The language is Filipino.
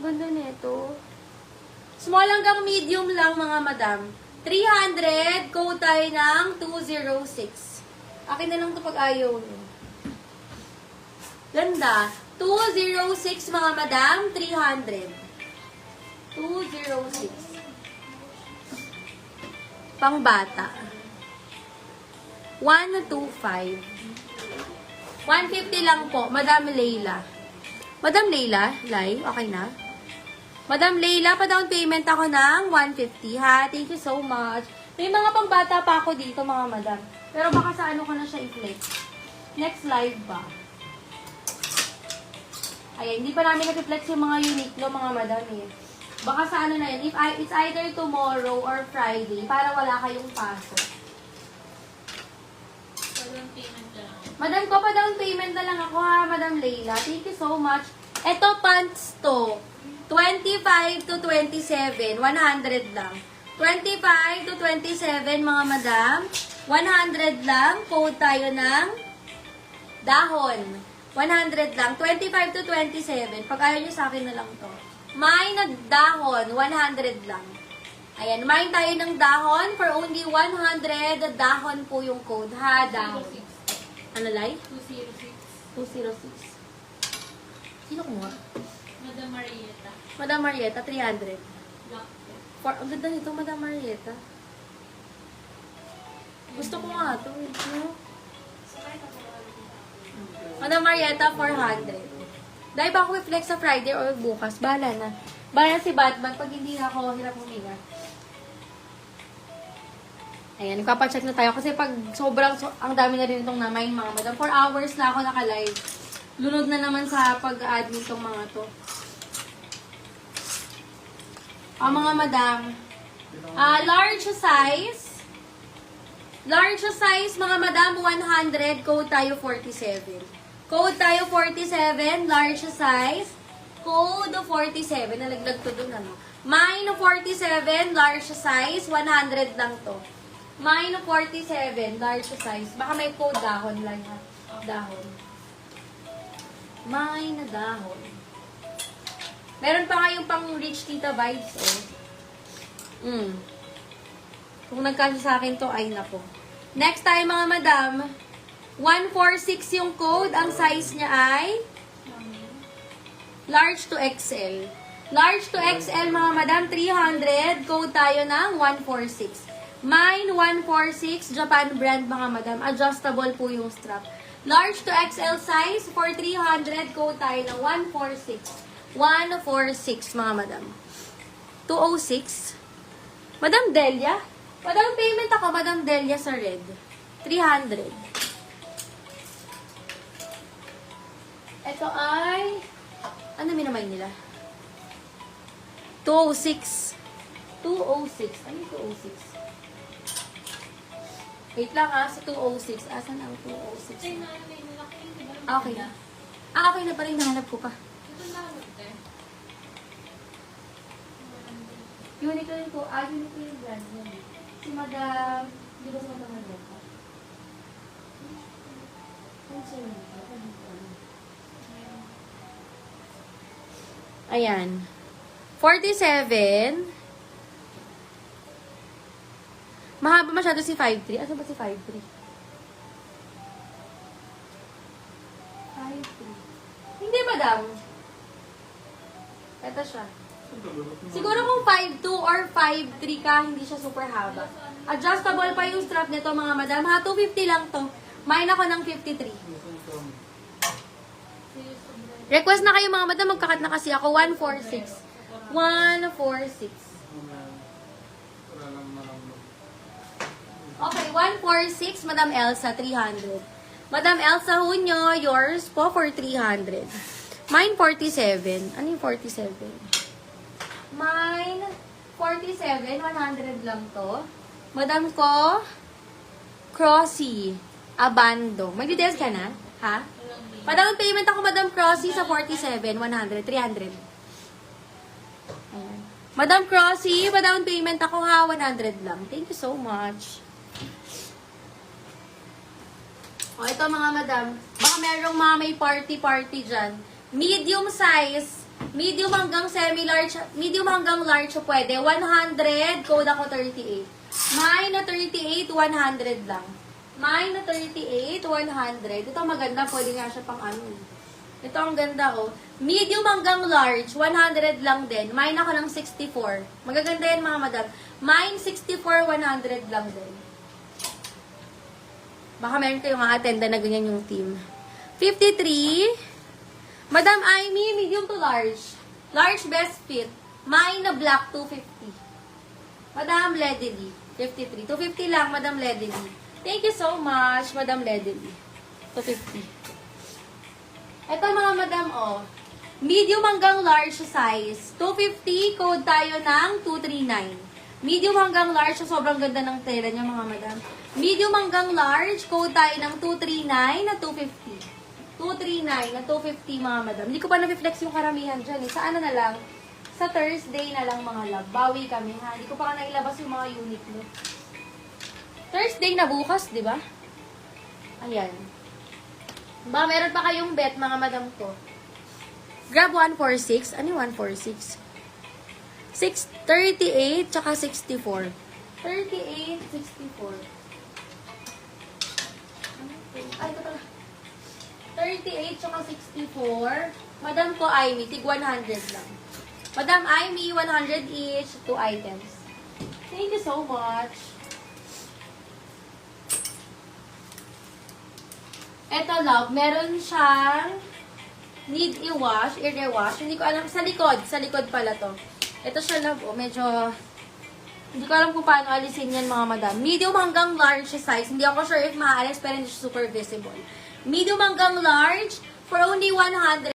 Ganda nito. Small hanggang medium lang mga madam. 300, code tayo ng 206. Akin na lang ito pag ayaw nyo. Ganda. 206 mga madam, 300. 206. Pang bata. 125. 150 lang po, Madam Leila. Madam Leila, Lai, okay na? Madam Leila, pa-down payment ako ng 150, ha? Thank you so much. May mga pangbata pa ako dito, mga madam. Pero baka sa ano ko na siya i-flex. Next live ba? Ayan, hindi pa namin nag-flex yung mga Uniqlo, mga madam, eh. Baka sa ano na yan, it's either tomorrow or Friday, para wala kayong pasok. Pa-down payment lang. Madam ko, pa-down payment na lang ako, ha, Madam Leila. Thank you so much. Ito, pants to. 25 to 27, 100 lang. 25 to 27, mga madam. 100 lang. Code tayo ng dahon. 100 lang. 25 to 27. Pag ayaw nyo sa akin na lang to. May na dahon, 100 lang. Ayan, may tayo ng dahon for only 100. Dahon po yung code, ha? Dahon. Ano, Lai? 206. 206. Sino kumuha? Madam Marieta. Madam Marieta, 300. Black. Ang ganda nito, Madam Marieta. Gusto ko nga ito. No? Madam Marieta, 400. Dahil ba ako i-flex sa Friday or bukas? Bahala na. Bahala si Batman pag hindi na ako hirap huminga. Ayan, nagpapacheck na tayo. Kasi pag sobrang, ang dami na rin itong namain, mga madam. 4 hours na ako naka-live. Lunod na naman sa pag-admin itong mga to. Mga madam. Large size. Large size, mga madam, 100. Code tayo 47. Code tayo 47. Large size. Code 47. Nalaglag to dun, ano. Mine 47. Large size. 100 lang to. Mine 47. Large size. Baka may code dahon lang, ha. Dahon. Mine na dahon. Meron pa kayong pang rich tita vibes, oh. Kung nagkasya sa akin to, ay nako. Next tayo, mga madam. 146 yung code. Ang size niya ay large to XL. Large to XL, mga madam, 300. Code tayo ng 146. Mine, 146. Japan brand, mga madam. Adjustable po yung strap. Large to XL size for 300. Code tayo ng 146. 146, mga madam. 206. Madam Delia. Madam payment ako, Madam Delia sa red. 300. Ito ay, ano minamay nila? 206. 206. Ano yung 206? Wait lang sa 206. Asan ang 206? Ay, may malaki yun, diba? Okay na. Okay na pa rin. Nahanap ko pa. Ito lang, te. Uniqlo rin po. Uniqlo yung brand niya. Si Madam, di ba si Madam Marleta? Ano siya yun? Ayan. 47. Mahaba masyado si 5'3". Asan ba si 5'3"? 5'3". Hindi, madam. Ito siya. Siguro kung 5'2 or 5'3 ka, hindi siya super haba. Adjustable pa yung strap nito, mga madam. Ha, 250 lang to. Mine ako ng 53. Request na kayo, mga madam. Magkakat na kasi ako. 146. 146. Okay, 146. Madam Elsa, 300. Madam Elsa Hunyo, yours po for 300. Mine, 47. Ano yung 47? Mine, 47. 100 lang to. Madam ko, Crossy, Abando. Mag-details ka na? Ha? Padang payment ako, Madam Crossy, sa 47. 100. 300. Ayan. Madam Crossy, padang payment ako ha. 100 lang. Thank you so much. O, ito mga madam. Baka merong mga may party-party dyan. Medium size. Medium hanggang semi-large, medium hanggang large pwede. 100, code ako 38. May na 38, 100 lang. May na 38, 100. Ito maganda, pwede nga siya pang ano. Ito ang ganda, oh. Medium hanggang large, 100 lang din. Mine ako ng 64. Magaganda yan, mga madam. Mine 64, 100 lang din. Baka meron kayong attenda na ganyan yung team. 53. Madam Amy, medium to large. Large best fit. Mine na black, 250. Madam Ledley, 53. 250 lang, Madam Ledley. Thank you so much, Madam Ledley. 250. Ito mga madam, oh. Medium hanggang large size. 250, code tayo ng 239. Medium hanggang large, sobrang ganda ng tela niya mga madam. Medium hanggang large, code tayo ng 239 na 250. 239 na 250 mga madam. Hindi ko pa na-reflex yung karamihan dyan. Sa ano na lang? Sa Thursday na lang mga love. Bawi kami ha. Hindi ko pa nailabas yung mga unit nyo. Thursday na bukas, di ba? Ayan. Ba, meron pa kayong bet, mga madam ko. Grab 146. Ano yung 146? 638, tsaka 64. 38, 64. Ay, ito pala. 38, tsaka 64. Madam ko, Amy, tig 100 lang. Madam Amy, 100 each, 2 items. Thank you so much. Eto, love, meron siyang need i-wash, i-rewash. Hindi ko alam, sa likod pala to. Ito siya, love, oh, medyo, hindi ko alam kung paano alisin yan, mga madam. Medium hanggang large size. Hindi ako sure if maaalis, pero hindi siya super visible. Medium hanggang large, for only 100.